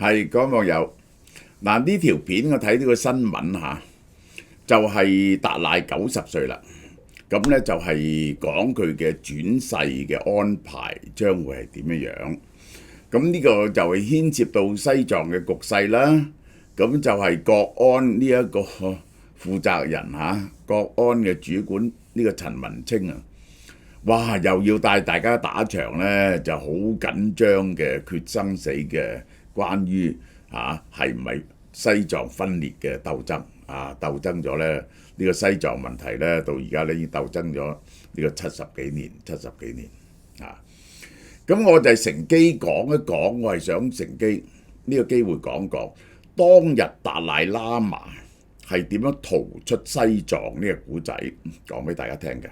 係各位網友，嗱呢條片我睇到個新聞嚇，就係達賴90歲啦。咁咧就係講佢嘅轉世嘅安排將會係點樣樣。咁呢個就係牽涉到西藏嘅局勢啦。咁就係國安呢一個負責人嚇，國安嘅主管呢個陳文清啊，哇又要帶大家打場咧就好緊張嘅決生死嘅。關於係唔係西藏分裂嘅鬥爭鬥爭咗咧？呢個西藏問題咧，到而家咧已經鬥爭咗呢個70幾年咁我就係乘機講一講，我係想乘機呢個機會講講當日達賴喇嘛係點樣逃出西藏呢個古仔，講俾大家聽嘅。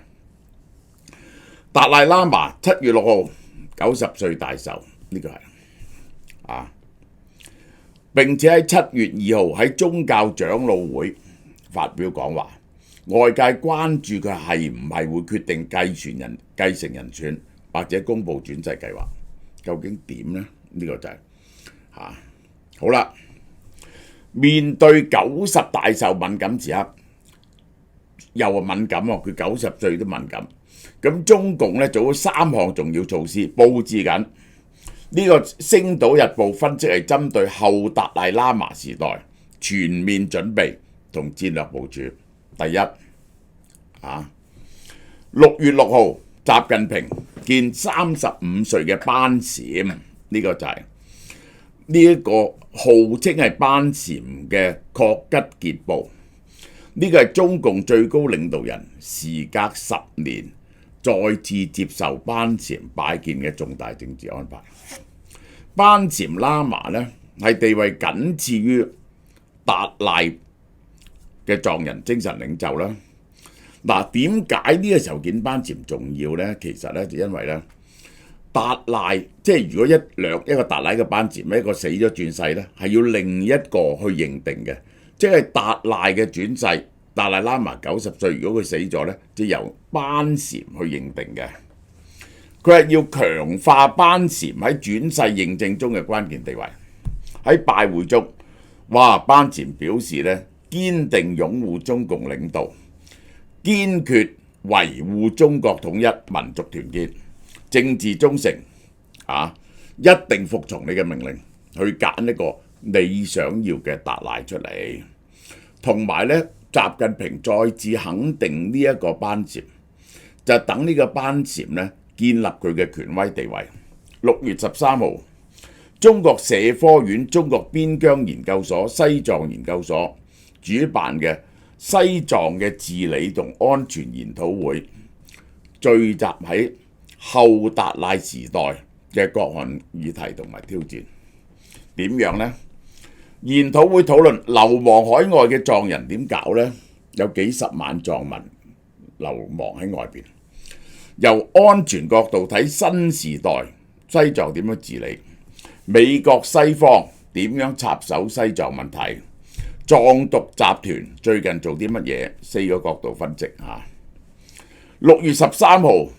達賴喇嘛7月6號90歲大壽，呢個係並且喺7月2號喺宗教長老會發表講話，外界關注佢係唔係會決定繼承人選或者公布轉世計劃，究竟點呢？呢個就係好啦。面對90大壽敏感時刻，又敏感喎，佢90歲都敏感。咁中共咧做咗3項重要措施，佈置緊。呢個《星島日報》分析係針對後達賴喇嘛時代全面準備同戰略部署。第一，6月6號，習近平見35歲嘅班禪，呢個就係呢一個號稱係班禪嘅確吉傑布。呢個係中共最高領導人時隔10年再次接受班禪拜見嘅重大政治安排。班禪喇嘛呢係地位僅次於達賴嘅藏人精神領袖啦。嗱，點解呢個時候見班禪重要呢？其實呢，就因為呢達賴即係如果一個達賴嘅班禪，一個死咗轉世呢，係要另一個去認定嘅，即係達賴嘅轉世。達賴喇嘛90歲，如果佢死咗呢，就由班禪去認定嘅。佢係要強化班禪喺轉世認證中嘅關鍵地位。喺拜會中，班禪表示呢，堅定擁護中共領導，堅決維護中國統一、民族團結、政治忠誠，一定服從你嘅命令，去揀一個你想要嘅達賴出嚟。同埋呢，習近平再次肯定呢一個班禪，就等呢個班禪呢建立佢嘅權威地位。6月13號，中國社科院中國邊疆研究所西藏研究所主辦嘅西藏嘅治理同安全研討會，聚集喺後達賴時代嘅各項議題同埋挑戰。點樣呢？研討會討論流亡海外嘅藏人點搞呢？有幾十萬藏民流亡喺外邊。由安全角度睇新時代西藏點樣治理，美國西方點樣插手西藏問題，藏獨集團最近做啲乜嘢？4個角度分析嚇。6月13號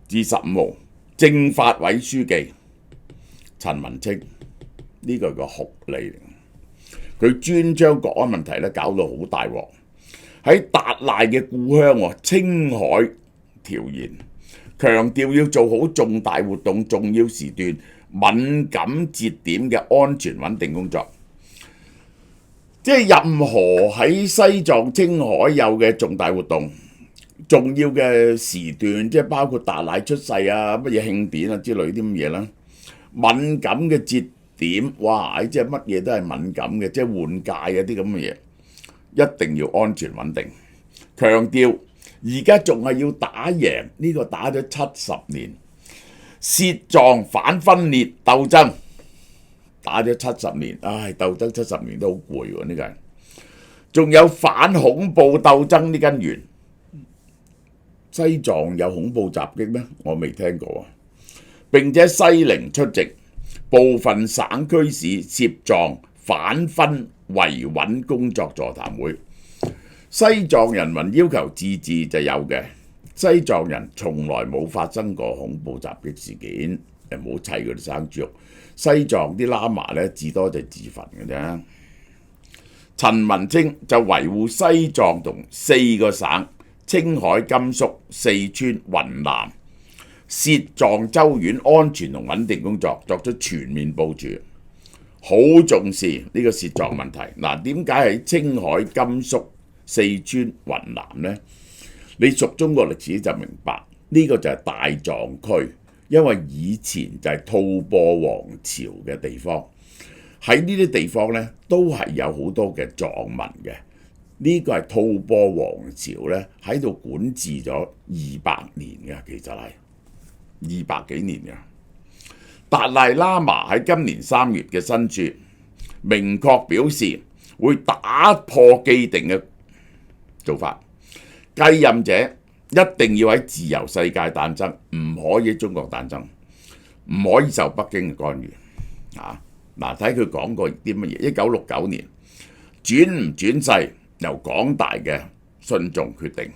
至15號，政法委書記陳文清，呢個係個酷吏嚟，佢專將國安問題咧搞到好大鑊。喺達賴嘅故鄉青海調研，強調要做好重大活動、重要時段、敏感節點嘅安全穩定工作。即係任何喺西藏青海有嘅重大活動、重要嘅時段，即係包括達賴出世乜嘢慶典之類啲咁嘢啦，敏感嘅節點，即係乜嘢都係敏感嘅，即係換屆啲咁嘅嘢，一定要安全穩定。強調而家仲係要打贏呢個打咗70年涉藏反分裂鬥爭，打咗70年，鬥爭70年都好攰喎。呢個仲有反恐怖鬥爭呢根源。西藏有恐怖襲擊咩？我未聽過。並且西寧出席部分省區市涉藏反分維穩工作座談會。西藏人民要求自治就有嘅，西藏人從來冇發生過恐怖襲擊事件。唔好砌佢哋生豬肉。西藏啲喇嘛咧至多就自焚嘅啫。陳文清就維護西藏同4個省青海、甘肅、四川、雲南、涉藏州縣安全同穩定工作作出全面部署，好重視呢個涉藏問題。嗱，點解喺青海、甘肅、四川、雲南呢？你熟中國歷史就明白，呢個就係大藏區，因為以前就係吐蕃王朝嘅地方，喺呢啲地方呢，都係有好多嘅藏民嘅。呢個係吐蕃王朝呢，喺度管治咗200年嘅，其實係200幾年嘅。達賴喇嘛喺今年3月嘅新書明確表示會打破既定嘅做法，繼任者一定要喺自由世界誕生，唔可以喺中國誕生，唔可以受北京嘅干預。嗱，睇佢講過啲乜嘢？1969年轉唔轉世由廣大嘅信眾決定。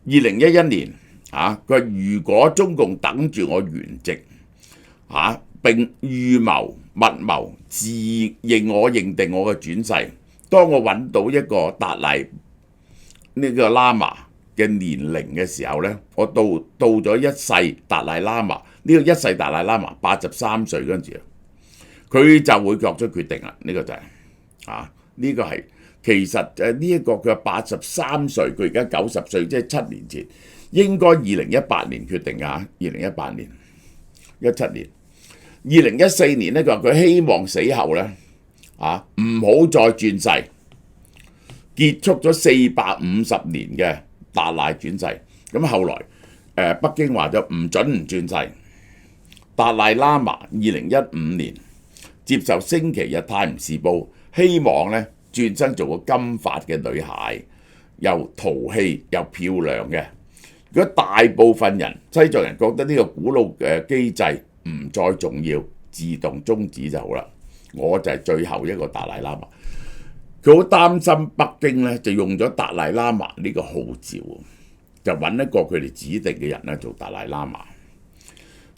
2011年佢話如果中共等住我圓寂並預謀密謀自認我認定我嘅轉世，當我揾到一個達賴呢個喇嘛嘅年齡嘅時候呢，我到咗一世達賴喇嘛呢個一世達賴喇嘛83歲嗰陣時，佢就會作出決定啦。呢個就係呢個係其實呢一個佢83歲，佢而家90歲，即係7年前應該2018年決定㗎。2018年、17年、2014年呢，佢話佢希望死後呢唔好再轉世，結束咗450年嘅達賴轉世。咁後來北京話就唔轉世。達賴喇嘛2015年接受星期日泰晤士報，希望呢轉生做個金髮嘅女孩，又淘氣又漂亮嘅。如果大部分人西藏人覺得呢個古老嘅機制唔再重要，自動終止就好啦。我就係最後一個達賴喇嘛。佢好擔心北京呢就用咗達賴喇嘛呢個號召，就揾一個佢哋指定嘅人呢做達賴喇嘛。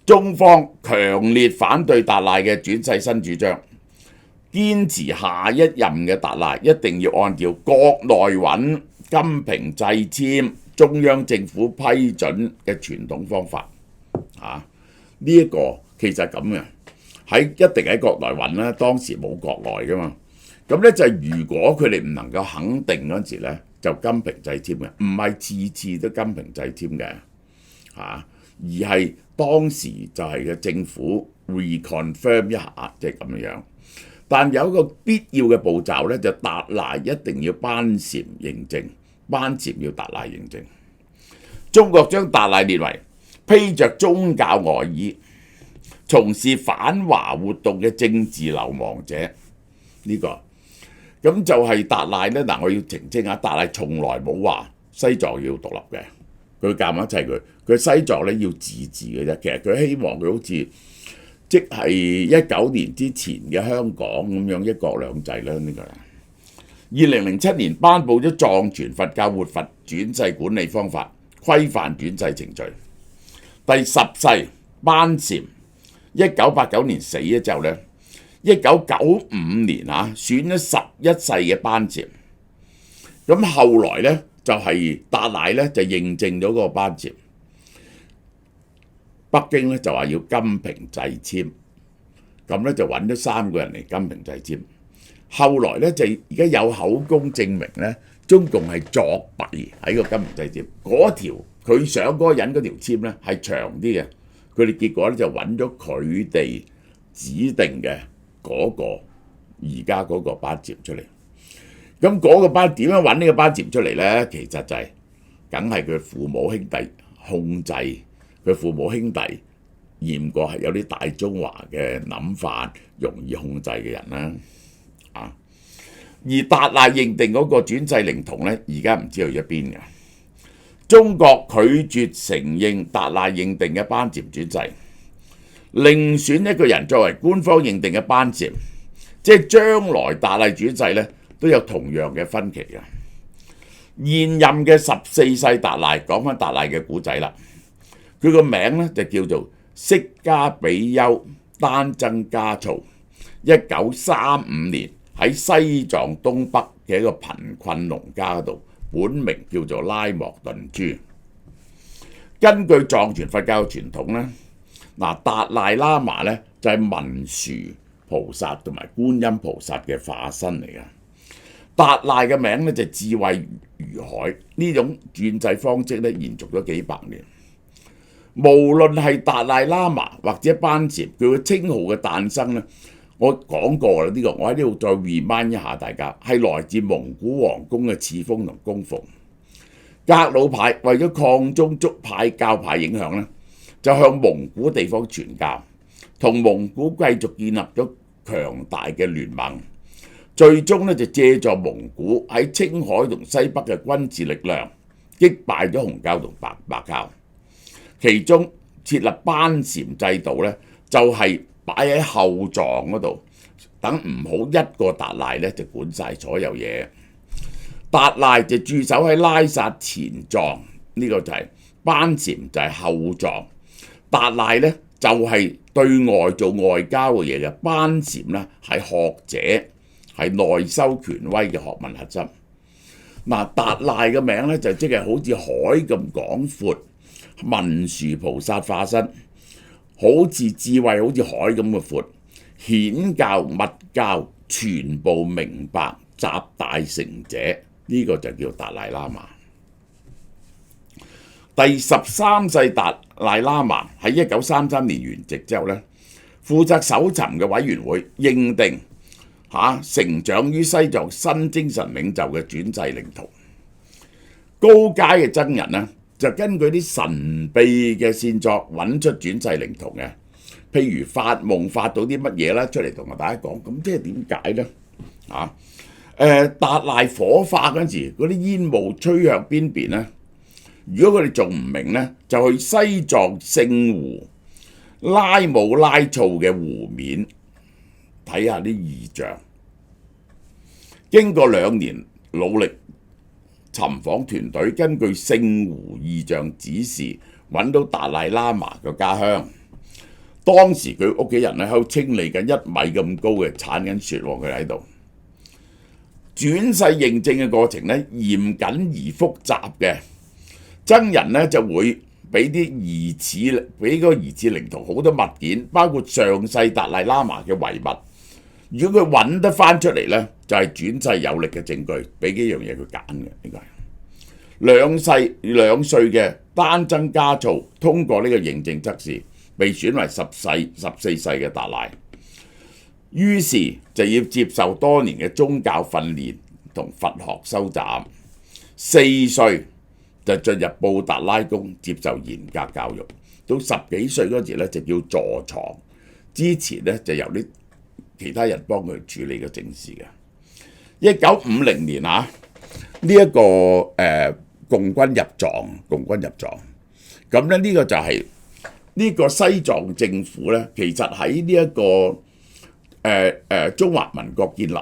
中方強烈反對達賴嘅轉世新主張，堅持下一任嘅達賴一定要按照國內穩、金瓶掣籤、中央政府批准嘅傳統方法。呢一個其實咁嘅，一定喺國內穩啦。當時冇國內噶嘛，咁呢就係如果佢哋唔能夠肯定嗰陣時呢，就金瓶掣籤嘅，唔係次次都金瓶掣籤嘅而係當時就係嘅政府 reconfirm 一下，即係咁樣。但有一個必要嘅步驟呢，就達賴一定要班禪認證，班禪要達賴認證。中國將達賴列為披着宗教外衣、從事反華活動嘅政治流亡者。呢個咁就係達賴呢。嗱，我要澄清下，達賴從來冇話西藏要獨立嘅，佢夾硬砌佢西藏呢要自治嘅啫。其實佢希望佢好似即係19年之前嘅香港咁樣一國兩制啦。呢個2007年頒布咗藏傳佛教活佛轉世管理方法，規範轉世程序。第10世班禪1989年死咗之後呢，1995年選咗11世嘅班禪。咁後來呢，就係達賴呢就認證咗嗰個班禪。北京呢就話要金瓶掣籤，咁呢就揾咗3個人嚟金瓶掣籤。後來呢，就而家有口供證明呢，中共係作弊喺個金瓶掣籤嗰條，佢想嗰個人嗰條籤呢係長啲嘅，佢哋結果呢就揾咗佢哋指定嘅嗰個而家嗰個班禪出嚟。咁嗰個班點樣揾呢個班禪出嚟呢？其實就係梗係佢父母兄弟控制。佢父母兄弟驗過係有啲大中華嘅諗法，容易控制嘅人啦。而達賴認定嗰個轉世靈童呢，而家唔知去咗邊嘅。中國拒絕承認達賴認定嘅班禪轉世，另選一個人作為官方認定嘅班禪，即係將來達賴轉世呢都有同樣嘅分歧嘅。現任嘅14世達賴，講翻達賴嘅古仔啦。佢個名呢就叫做釋迦比丘丹增嘉措1935年喺西藏東北嘅一個貧困農家度，本名叫做拉莫頓珠。根據藏傳佛教傳統咧，達賴喇嘛咧就係文殊菩薩同埋觀音菩薩嘅化身嚟嘅。達賴嘅名咧就智慧如海，呢種轉制方式咧延續咗幾百年。無論係達賴喇嘛或者班禪，佢嘅稱號嘅誕生咧，我講過啦，呢個我喺呢度再 remind 一下大家，係來自蒙古皇宮嘅賜封同供奉。格魯派為咗抗宗族派教派影響咧，就向蒙古地方傳教，同蒙古貴族建立咗強大嘅聯盟。最終咧就借助蒙古喺青海同西北嘅軍事力量，擊敗咗紅教同白教。其中設立班禪制度咧，就係擺喺後藏嗰度，等唔好一個達賴咧就管晒所有嘢。達賴就駐守喺拉薩前藏，呢個就係班禪就係後藏。達賴咧就係對外做外交嘅嘢嘅，班禪咧係學者，係內修權威嘅學問核心。達賴嘅名咧就即係好似海咁廣闊，文殊菩薩化身，好似智慧好似海咁嘅闊，顯教密教全部明白，集大成者，呢個就叫達賴喇嘛。第13世達賴喇嘛喺1933年圓寂之後咧，負責搜尋嘅委員會認定成長於西藏新精神領袖嘅轉世靈童。高階嘅僧人呢，就根據啲神秘嘅線索揾出轉世靈童嘅，譬如發夢發到啲乜嘢啦，出嚟同大家講。咁即係點解呢？達賴火化嗰陣時，嗰啲煙霧吹向邊邊呢？如果佢哋仲唔明呢，就去西藏聖湖拉姆拉措嘅湖面睇下啲異象。經過2年努力，尋訪團隊根據聖湖異象指示揾到達賴喇嘛嘅家鄉。當時佢屋企人咧喺度清理緊1米咁高嘅鏟緊雪，佢喺度。轉世認證嘅過程咧嚴謹而複雜嘅，僧人咧就會俾啲疑似，俾個疑似靈童好多物件，包括上世達賴喇嘛嘅遺物。如果佢揾得翻出嚟咧，就係轉世有力嘅證據，俾幾樣嘢佢揀嘅。呢個係2歲嘅丹增嘉措通過呢個認證測試，被選為14世嘅達賴。於是就要接受多年嘅宗教訓練同佛學修習。4歲就進入布達拉宮接受嚴格教育，到10幾歲嗰時咧就叫坐床。之前咧就由啲其他人幫佢處理嘅正事嘅。1950年呢一個共軍入藏，咁咧呢個就係呢個西藏政府咧，其實喺呢一個中華民國建立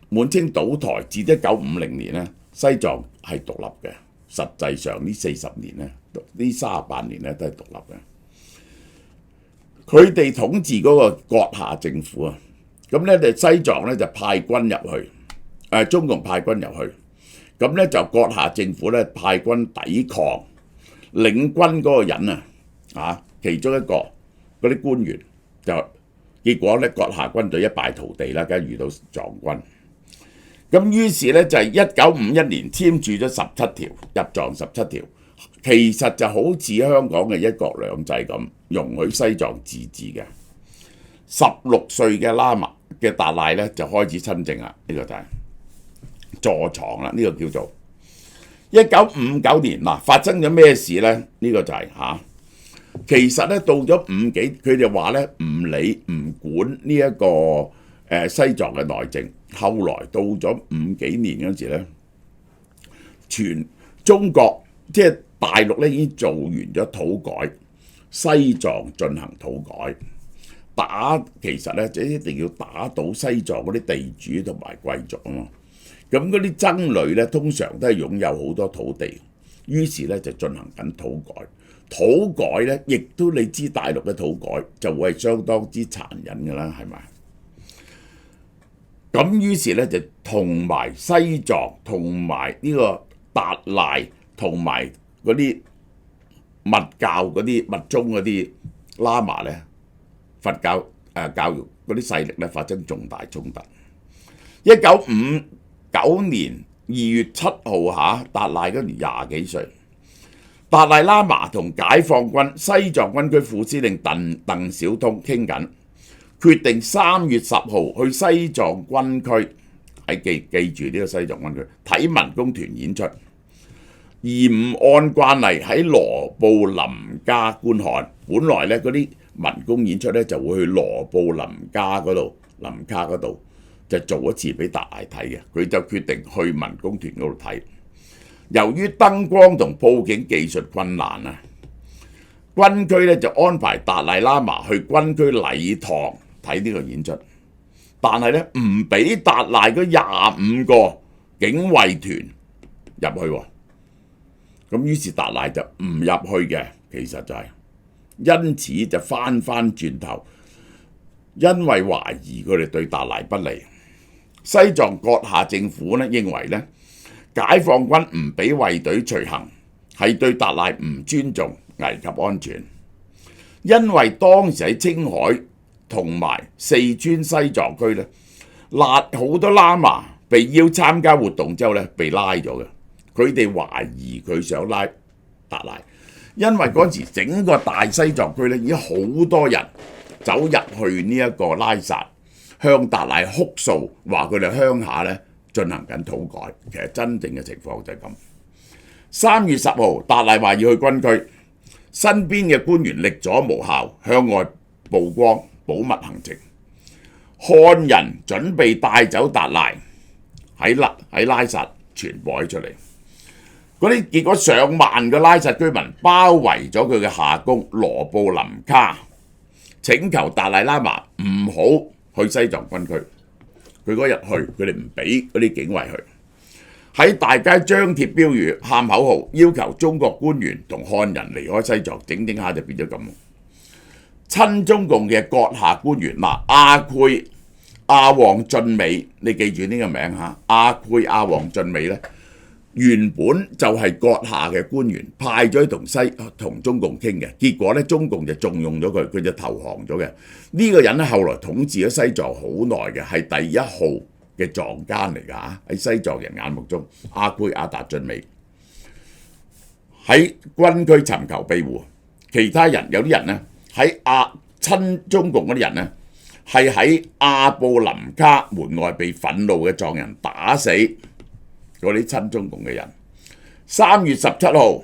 滿清倒台至1950年咧，西藏係獨立嘅。實際上呢40年咧，呢38年咧都係獨立嘅。佢哋統治嗰個閣下政府咁咧就西藏咧就派軍入去，中共派軍入去，咁咧就閣下政府咧派軍抵抗，領軍嗰個人其中一個嗰啲官員就結果咧閣下軍隊一敗塗地啦，梗係遇到藏軍。咁於是咧就係1951年簽署咗17條入藏17條，其實就好似香港嘅1國2制咁，容許西藏自治嘅。16歲嘅喇嘛嘅達賴咧就開始親政啦，呢個就係坐床啦，呢個叫做1959年發生咗咩事咧？呢個就係其實咧到咗50幾，佢哋話咧唔管呢一個西藏嘅內政。後來到咗50幾年嗰時咧，全中國即係大陸咧已經做完咗土改，西藏進行土改，其實咧就一定要打倒西藏嗰啲地主同埋貴族啊嘛。咁嗰啲僧侶咧通常都係擁有好多土地，於是咧就進行緊土改。土改呢，亦都你知大陸嘅土改就會係相當之殘忍㗎啦，係咪？咁於是呢，就同埋西藏同埋呢個達賴同埋嗰啲密教嗰啲密宗嗰啲喇嘛呢，佛教教育嗰啲勢力呢，發生重大衝突。1959年2月7號嚇，達賴嗰年20幾歲，達賴喇嘛同解放軍西藏軍區副司令鄧小通傾緊，決定3月10號去西藏軍區，記住呢個西藏軍區睇民工團演出，而唔按慣例喺羅布林家觀看。本來呢嗰啲民工演出呢，就會去羅布林家嗰度林卡嗰度就做一次俾達賴睇嘅，佢就決定去民工團嗰度睇。由於燈光同佈景技術困難啊，軍區呢就安排達賴喇嘛去軍區禮堂睇呢個演出，但係呢唔俾達賴嗰25個警衛團入去喎。咁於是達賴就唔入去嘅，其實就係、因此就翻轉頭，因為懷疑佢哋對達賴不利，西藏閣下政府呢認為呢解放軍唔俾衛隊隨行係對達賴唔尊重，危及安全。因為當時喺青海同埋四川西藏區呢，好多喇嘛被邀參加活動之後呢被拉咗嘅，佢哋懷疑佢想拉達賴，因為嗰陣時整個大西藏區呢已經好多人走入去呢一個拉薩，向達賴哭訴，話佢哋鄉下呢進行緊土改。其實真正嘅情況就係咁。3月10號，達賴話要去軍區，身邊嘅官員力阻無效，向外曝光保密行程。漢人準備帶走達賴，喺拉薩傳播出嚟。嗰啲結果上萬個拉薩居民包圍咗佢嘅夏宮羅布林卡，請求達賴喇嘛唔好去西藏軍區。佢嗰日去，佢哋唔俾嗰啲警衛去，喺大街張貼標語、喊口號，要求中國官員同漢人離開西藏，整下就變咗咁。親中共嘅閣下官員阿旺俊美，你記住呢個名嚇，阿旺俊美呢，原本就係閣下嘅官員，派咗去同中共傾嘅，結果呢，中共就重用咗佢，佢就投降咗嘅。呢個人呢，後來統治咗西藏好耐嘅，係第1號嘅藏奸嚟㗎嚇，喺西藏人眼目中，阿達俊美喺軍區尋求庇護，其他人有啲人呢，喺親中共嗰啲人呢，係喺阿布林卡門外被憤怒嘅藏人打死。嗰啲親中共嘅人。3月17號，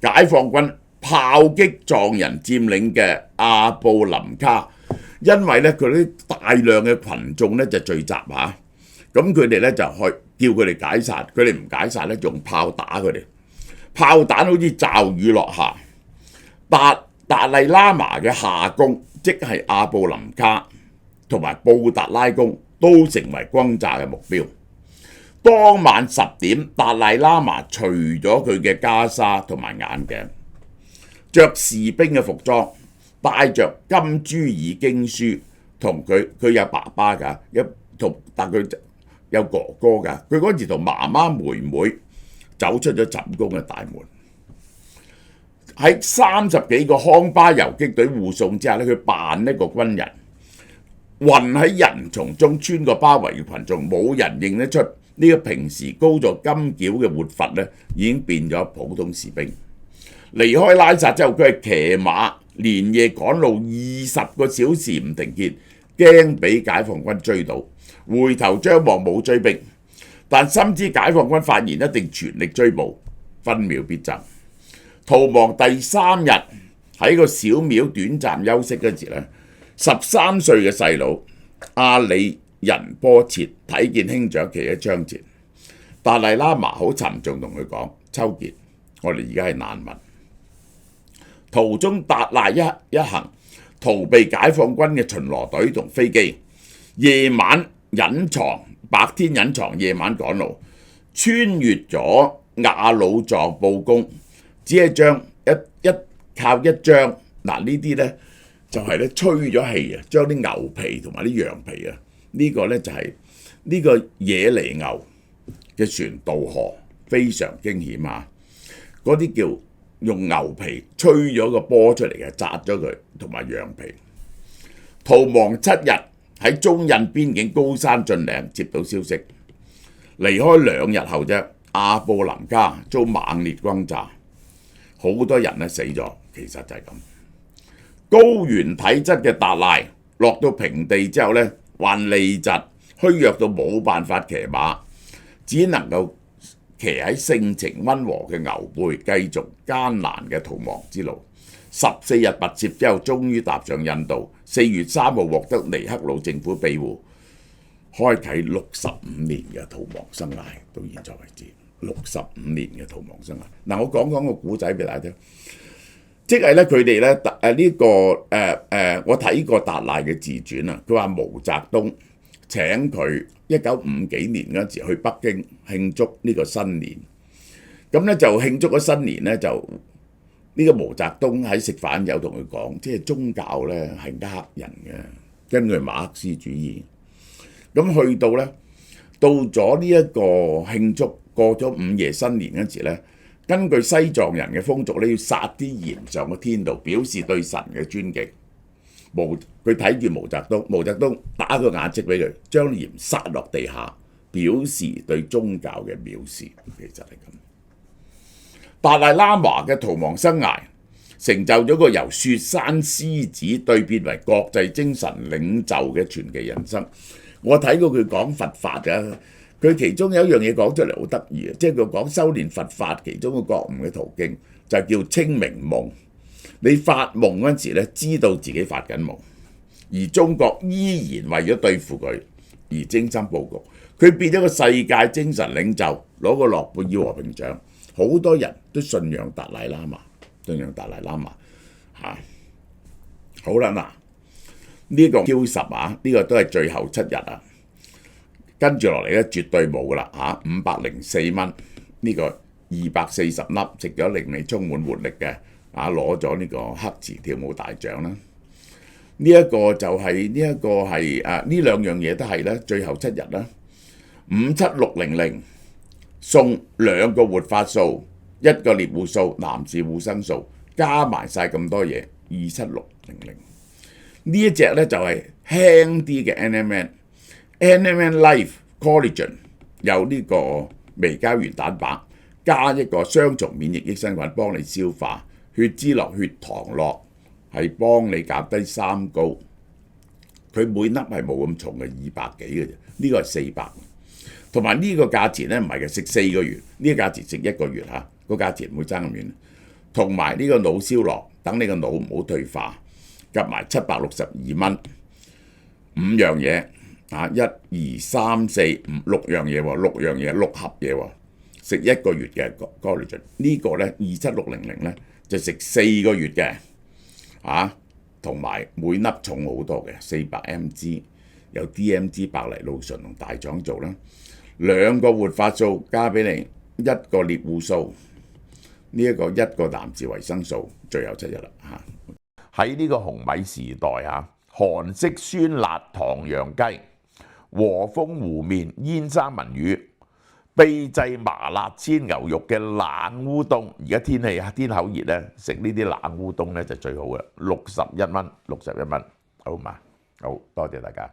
解放軍炮擊藏人佔領嘅阿布林卡，因為呢，佢啲大量嘅群眾呢就聚集嚇，咁佢哋呢就去叫佢哋解散，佢哋唔解散呢，用炮打佢哋，炮彈好似驟雨落下。達賴喇嘛嘅夏宮，即係阿布林卡同埋布達拉宮，都成為轟炸嘅目標。當晚10點，達賴喇嘛除咗佢嘅袈裟同埋眼鏡，着士兵嘅服裝，帶着金珠爾經書，同佢有爸爸㗎，但佢有哥哥㗎。佢嗰時同媽媽妹妹走出咗寢宮嘅大門，喺30幾個康巴游擊隊護送之下咧，佢扮一個軍人，混喺人叢中，穿過包圍嘅群眾，冇人認得出。呢個平時高咗金繳嘅活佛呢，已經變咗普通士兵。離開拉薩之後，佢係騎馬連夜趕路20個小時唔停歇，驚俾解放軍追到。回頭張望冇追兵，但深知解放軍發現一定全力追捕，分秒必爭。逃亡第3日喺個小廟短暫休息嗰時呢，13歲嘅細佬阿里仁波切睇見兄長企喺窗前，達賴喇嘛好沉重同佢講：秋傑，我哋而家係難民。途中達賴一行逃避解放軍嘅巡邏隊同飛機，夜晚隱藏，白天隱藏，夜晚趕路，穿越咗雅魯藏布宮，只係將一靠一張嗱呢啲咧就係咧吹咗氣啊，將啲牛皮同埋啲羊皮啊，呢個咧就係呢個野尼牛嘅船渡河，非常驚險啊！嗰啲叫用牛皮吹咗個波出嚟嘅，紮咗佢同埋羊皮。逃亡7日，喺中印邊境高山峻嶺接到消息，離開2日後啫，阿布林加遭猛烈轟炸，好多人咧死咗。其實就係咁。高原體質嘅達賴落到平地之後咧，患痢疾，虛弱到冇辦法騎馬，只能夠騎喺性情溫和嘅牛背，繼續艱難嘅逃亡之路。14日跋涉之後，終於踏上印度。4月3號獲得尼赫魯政府庇護，開啟65年嘅逃亡生涯。到現在為止，65年嘅逃亡生涯。嗱，我講個古仔俾大家聽，即係咧佢哋咧我睇過達賴嘅自傳啊。佢話毛澤東請佢1950幾年嗰陣時去北京慶祝呢個新年，咁咧就慶祝咗新年咧就。呢個毛澤東喺食飯有同佢講，即係宗教咧係呃人嘅，根據馬克思主義。咁去到咧，到咗呢一個慶祝過咗午夜新年嗰時咧，根據西藏人嘅風俗咧，要撒啲鹽上個天度，表示對神嘅尊敬。佢睇住毛澤東打個眼色俾佢，將鹽撒落地下，表示對宗教嘅藐視。其實係咁。達賴喇嘛嘅逃亡生涯成就咗個由雪山獅子蛻變為國際精神領袖嘅傳奇人生。我睇過佢講佛法嘅，佢其中有一樣嘢講出嚟好得意嘅，即係佢講修練佛法其中個覺悟嘅途徑就叫清明夢。你發夢嗰陣時咧，知道自己發緊夢，而中國依然為咗對付佢而精心佈局。佢變咗個世界精神領袖，攞個諾貝爾和平獎。好多人都信仰達賴喇嘛，好啦，嗱，呢個 Q10啊，呢個都係最後7日啊，跟住落嚟咧絕對冇噶啦嚇，504蚊呢個240粒，食咗令你充滿活力嘅啊，攞咗呢個黑池跳舞大獎啦。呢一個就係呢兩樣嘢都係咧最後7日啦。57600。送2個活髮素，1個獵戶素，男士護生素，加埋晒咁多嘢，27600。呢一隻咧就係輕啲嘅 NMN Life Collagen， 有呢個微膠原蛋白，加一個雙重免疫益生菌幫你消化，血脂落、血糖落，係幫你減低三高。佢每粒係冇咁重嘅200幾嘅啫，呢個係400。同埋呢個價錢咧唔係嘅，食4個月，呢個價錢食1個月嚇，個價錢唔會爭咁遠。同埋呢個腦燒樂，等你個腦唔好退化，夾埋762蚊，5樣嘢啊，1、2、3、4、5、6樣嘢喎，6盒嘢喎，食1個月嘅 collagen。呢個咧27600咧就食4個月嘅啊，同埋每粒重好多嘅400mg，有 DMG 白藜蘆醇同大腸做啦。2個活髮素加俾你，1個獵戶素，呢一個1個男士維生素，最後7日啦嚇。喺呢個紅米時代嚇，韓式酸辣唐揚雞、和風湖麵、煙三文魚、秘製麻辣鮮牛肉嘅冷烏冬，而家天口熱咧，食呢啲冷烏冬咧就最好嘅，61蚊，好嘛？好多謝大家。